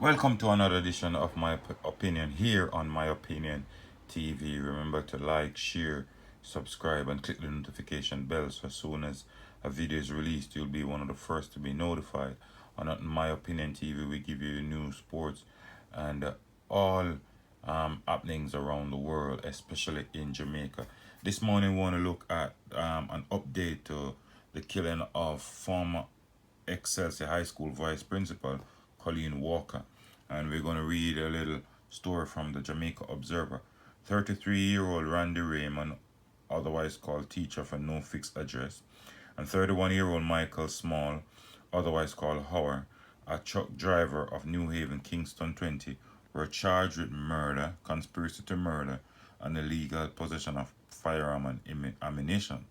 Welcome to another edition of My Opinion here on My Opinion TV. Remember to like, share, subscribe, and click the notification bell so as soon as a video is released, you'll be one of the first to be notified. On My Opinion TV, we give you news, sports, and all happenings around the world, especially in Jamaica. This morning, we want to look at an update to the killing of former Excelsior High School Vice Principal Colleen Walker, and we're going to read a little story from the Jamaica Observer. 33-year-old Randy Raymond, otherwise called Teacher for No Fixed Address, and 31-year-old Michael Small, otherwise called Howard, a truck driver of New Haven, Kingston 20, were charged with murder, conspiracy to murder, and illegal possession of firearm and ammunition.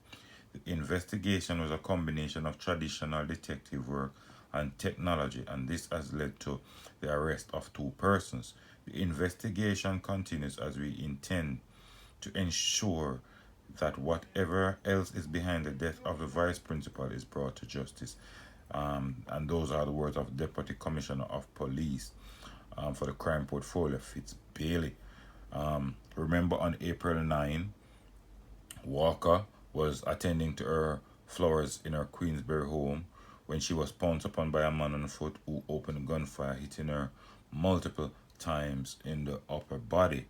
The investigation was a combination of traditional detective work and technology, and this has led to the arrest of two persons. The investigation continues as we intend to ensure that whatever else is behind the death of the vice principal is brought to justice. And those are the words of Deputy Commissioner of Police for the crime portfolio, Fitz Bailey. Remember on April 9, Walker was attending to her flowers in her Queensbury home when she was pounced upon by a man on foot who opened gunfire, hitting her multiple times in the upper body.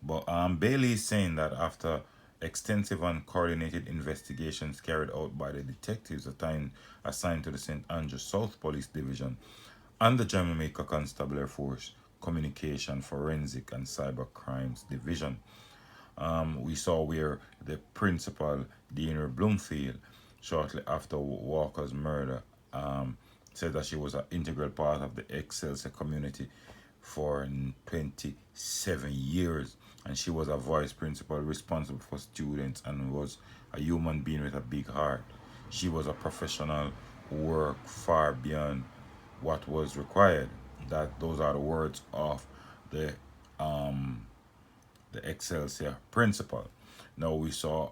But Bailey is saying that after extensive and coordinated investigations carried out by the detectives assigned to the St. Andrews South Police Division and the Jamaica Constabulary Force Communication, Forensic and Cyber Crimes Division, we saw where the principal, Deaner Bloomfield, shortly after Walker's murder, said that she was an integral part of the Excelsior community for 27 years, and she was a vice principal responsible for students and was a human being with a big heart. She was a professional who worked far beyond what was required. Those are the words of the Excelsior principal. Now we saw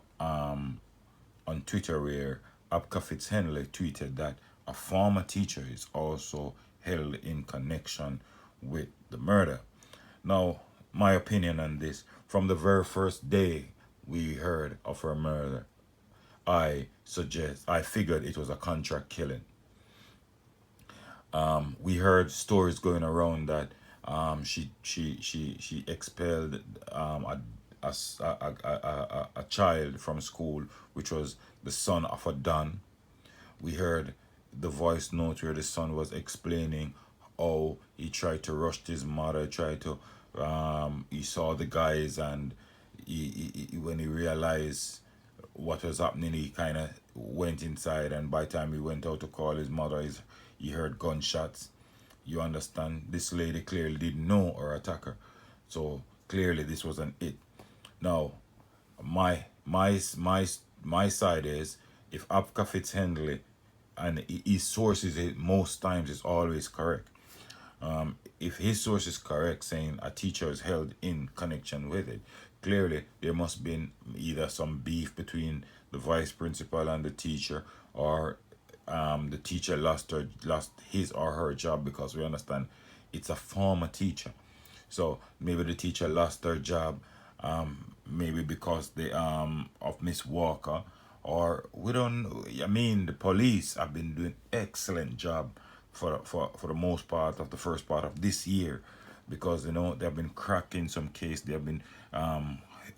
on Twitter where Abka Fitzhenley tweeted that a former teacher is also held in connection with the murder. Now, my opinion on this, from the very first day we heard of her murder, I figured it was a contract killing. We heard stories going around that she expelled a child from school, which was the son of a Don. We heard the voice note where the son was explaining how he tried to rush his mother, he saw the guys, and when he realized what was happening, he kind of went inside, and by the time he went out to call his mother, he heard gunshots. You understand? This lady clearly didn't know her attacker, so clearly this was an it. Now, my side is, if Apka Fitzhenley and his sources, it most times is always correct. If his source is correct, saying a teacher is held in connection with it, clearly there must be either some beef between the vice principal and the teacher, or the teacher lost his or her job, because we understand it's a former teacher. So maybe the teacher lost their job, maybe because of Miss Walker, or we don't. I mean, the police have been doing excellent job for the most part of the first part of this year, because they have been cracking some case. They have been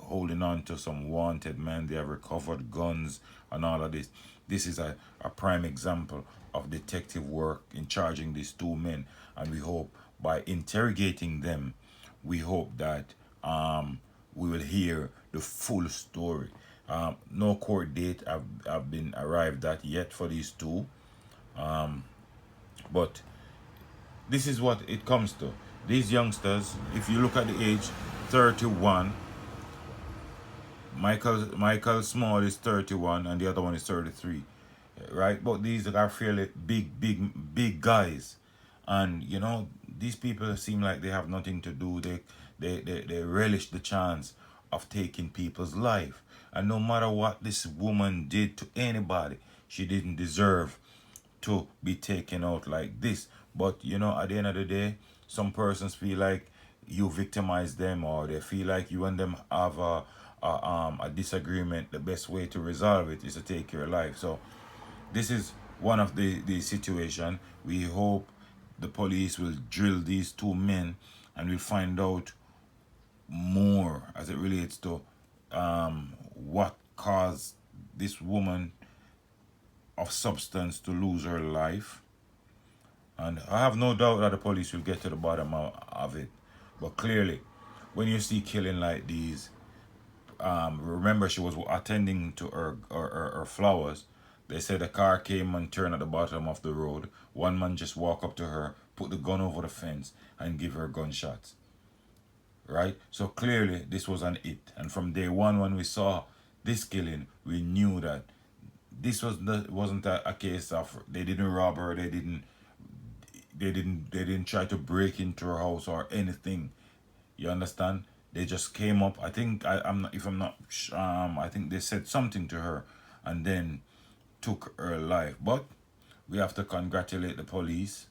holding on to some wanted men. They have recovered guns and all of this. This is a prime example of detective work in charging these two men, and we hope by interrogating them, we hope that we will hear the full story. No court date have been arrived at yet for these two, but this is what it comes to. These youngsters, if you look at the age, 31. Michael Small is 31 and the other one is 33, right? But these are fairly big guys, and these people seem like they have nothing to do. They relish the chance of taking people's life, and no matter what this woman did to anybody, she didn't deserve to be taken out like this. But at the end of the day, some persons feel like you victimize them, or they feel like you and them have a disagreement. The best way to resolve it is to take your life. So this is one of the situation. We hope the police will drill these two men, and we'll find out more as it relates to what caused this woman of substance to lose her life. And I have no doubt that the police will get to the bottom of it. But clearly, when you see killing like these, remember she was attending to her flowers. They said a car came and turned at the bottom of the road. One man just walked up to her, put the gun over the fence, and give her gunshots. Right? So clearly this was an it. And from day one when we saw this killing, we knew that this wasn't a case of they didn't rob her, they didn't try to break into her house or anything. You understand? They just came up. I think I'm not, if I'm not I think they said something to her and then took her life. But we have to congratulate the police,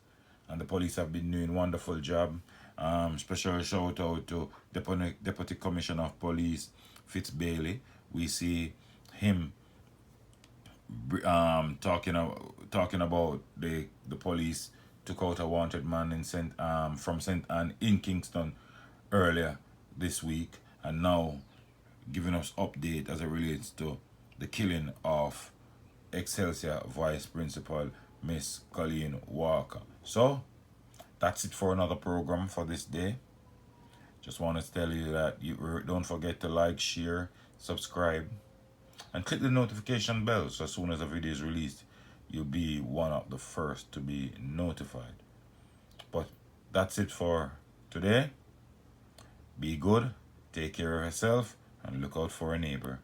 and the police have been doing a wonderful job. Special shout out to Deputy Commissioner of Police Fitz Bailey. We see him talking about the police took out a wanted man in from St. Anne in Kingston earlier this week, and now giving us update as it relates to the killing of Excelsior Vice Principal Miss Colleen Walker. So that's it for another program for this day. Just want to tell you that you don't forget to like, share, subscribe, and click the notification bell so as soon as a video is released, you'll be one of the first to be notified. But that's it for today. Be good, take care of yourself, and look out for a neighbor.